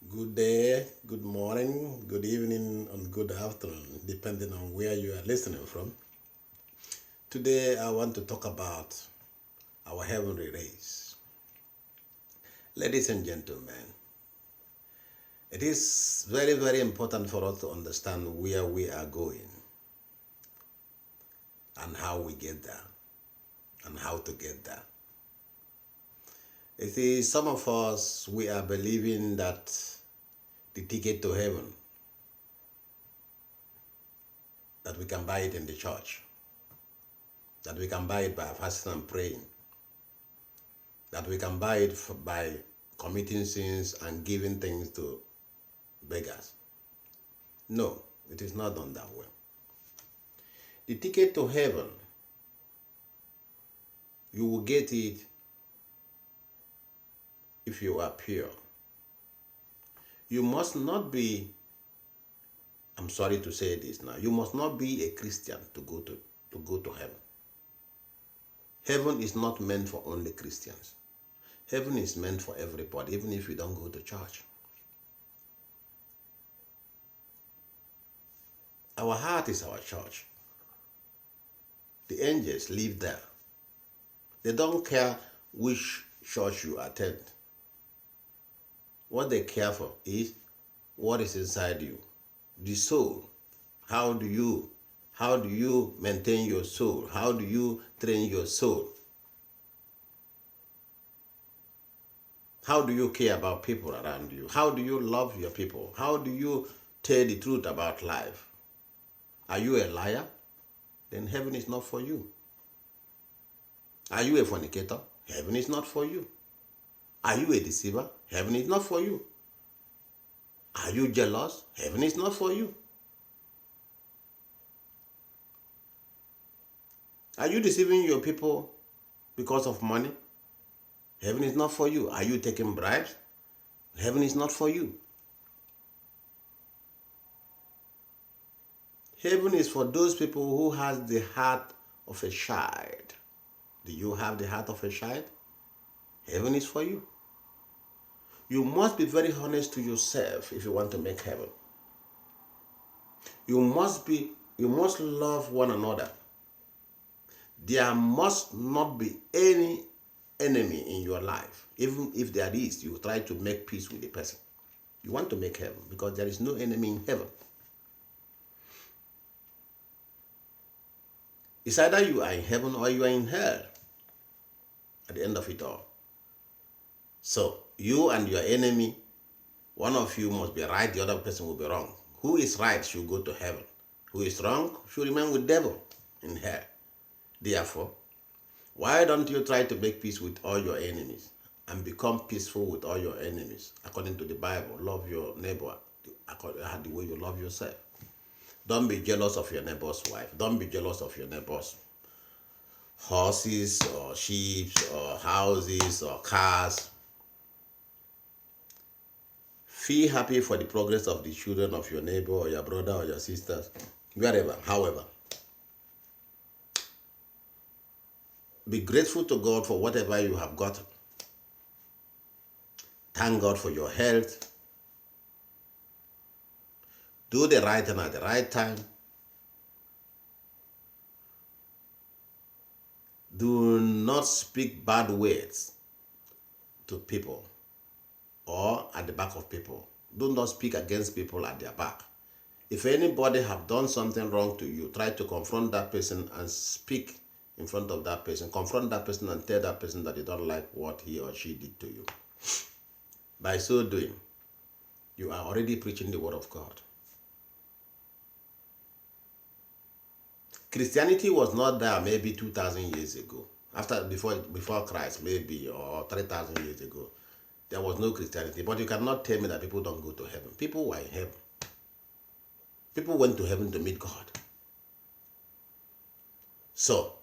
Good day, good morning, good evening, and good afternoon, depending on where you are listening from. Today, I want to talk about our heavenly race. Ladies and gentlemen, it is very, very important for us to understand where we are going and how we get there and how to get there. You see, some of us, we are believing that the ticket to heaven, that we can buy it in the church, that we can buy it by fasting and praying, that we can buy it by committing sins and giving things to beggars. No, it is not done that way. The ticket to heaven, you will get it if you are pure. You must not be, I'm sorry to say this now, you must not be a Christian to go to heaven. Heaven is not meant for only Christians. Heaven is meant for everybody, even if you don't go to church. Our heart is our church. The angels live there. They don't care which church you attend. What they care for is what is inside you, the soul. How do you maintain your soul? How do you train your soul? How do you care about people around you? How do you love your people? How do you tell the truth about life? Are you a liar? Then heaven is not for you. Are you a fornicator? Heaven is not for you. Are you a deceiver? Heaven is not for you. Are you jealous? Heaven is not for you. Are you deceiving your people because of money? Heaven is not for you. Are you taking bribes? Heaven is not for you. Heaven is for those people who has the heart of a child. Do you have the heart of a child? Heaven is for you. You must be very honest to yourself if you want to make heaven. You must love one another. There must not be any enemy in your life. Even if there is, you try to make peace with the person. You want to make heaven because there is no enemy in heaven. It's either you are in heaven or you are in hell at the end of it all. So, you and your enemy, one of you must be right, the other person will be wrong. Who is right should go to heaven. Who is wrong should remain with devil in hell. Therefore, why don't you try to make peace with all your enemies and become peaceful with all your enemies? According to the Bible, love your neighbor the way you love yourself. Don't be jealous of your neighbor's wife. Don't be jealous of your neighbor's horses or sheep or houses or cars. Feel happy for the progress of the children of your neighbor or your brother or your sisters, wherever, however. Be grateful to God for whatever you have gotten. Thank God for your health. Do the right thing at the right time. Do not speak bad words to people or at the back of people. Do not speak against people at their back. If anybody have done something wrong to you, try to confront that person and speak in front of that person. Confront that person and tell that person that you don't like what he or she did to you. By so doing, you are already preaching the word of God. Christianity was not there maybe 2,000 years ago. Before Christ, maybe, or 3,000 years ago. There was no Christianity. But you cannot tell me that people don't go to heaven. People were in heaven. People went to heaven to meet God. So,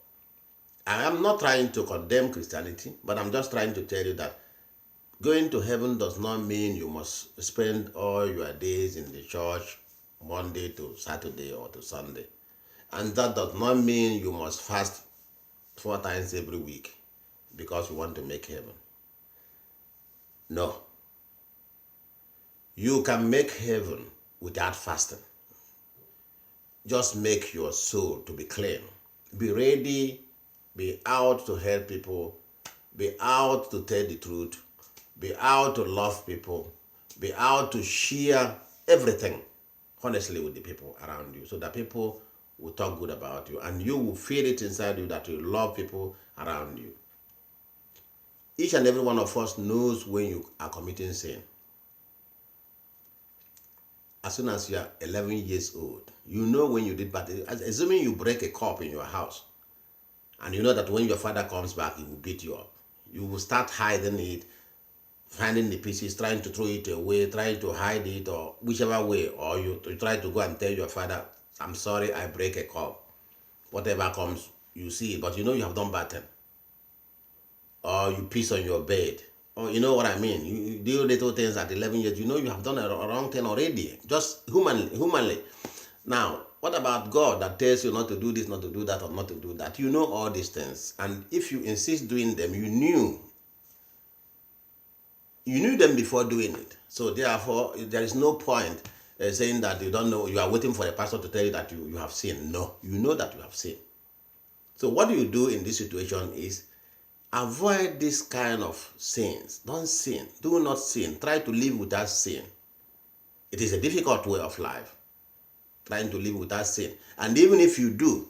I am not trying to condemn Christianity, but I'm just trying to tell you that going to heaven does not mean you must spend all your days in the church Monday to Saturday or to Sunday. And that does not mean you must fast 4 times every week because you want to make heaven. No. You can make heaven without fasting. Just make your soul to be clean. Be ready, be out to help people, be out to tell the truth, be out to love people, be out to share everything honestly with the people around you so that people will talk good about you and you will feel it inside you that you love people around you. Each and every one of us knows when you are committing sin. As soon as you are 11 years old, you know when you did bad. Assuming you break a cup in your house, and you know that when your father comes back, he will beat you up. You will start hiding it, finding the pieces, trying to throw it away, trying to hide it, or whichever way, or you try to go and tell your father, I'm sorry, I break a cup. Whatever comes, you see it, but you know you have done bad thing. Or you piss on your bed. Or you know what I mean? You do little things at 11 years, you know you have done a wrong thing already. Just humanly. Now, what about God that tells you not to do this, not to do that, or not to do that? You know all these things. And if you insist doing them, you knew them before doing it. So therefore, there is no point saying that you don't know, you are waiting for a pastor to tell you that you have sinned. No, you know that you have sinned. So what do you do in this situation is avoid this kind of sins. Don't sin. Do not sin. Try to live without sin. It is a difficult way of life, trying to live without sin. And even if you do,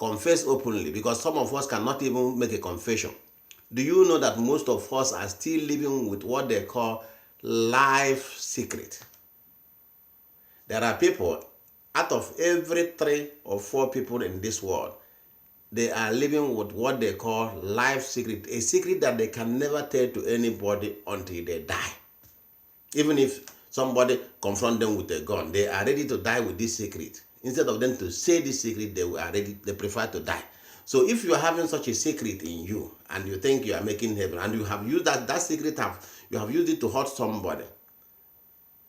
confess openly, because some of us cannot even make a confession. Do you know that most of us are still living with what they call life secret? There are people, out of every 3 or 4 people in this world, they are living with what they call life secret, a secret that they can never tell to anybody until they die. Even if somebody confront them with a gun, they are ready to die with this secret. Instead of them to say this secret, they prefer to die. So if you are having such a secret in you and you think you are making heaven and you have used that secret, you have used it to hurt somebody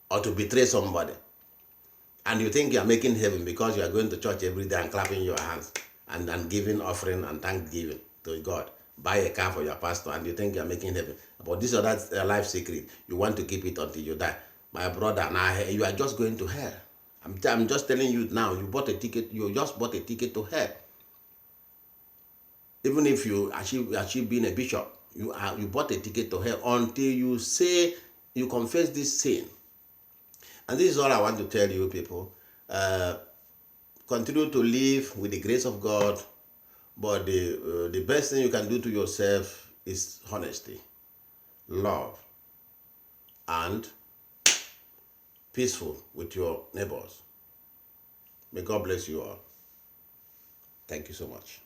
or to betray somebody, and you think you are making heaven because you are going to church every day and clapping your hands and giving offering and thanksgiving to God, buy a car for your pastor, and you think you are making heaven. But this or that life secret, you want to keep it until you die. My brother, now you are just going to hell. I'm just telling you now, you just bought a ticket to hell. Even if you achieve being a bishop, you bought a ticket to hell until you say, you confess this sin. And this is all I want to tell you people. Continue to live with the grace of God, but the best thing you can do to yourself is honesty, love, and peaceful with your neighbors. May God bless you all. Thank you so much.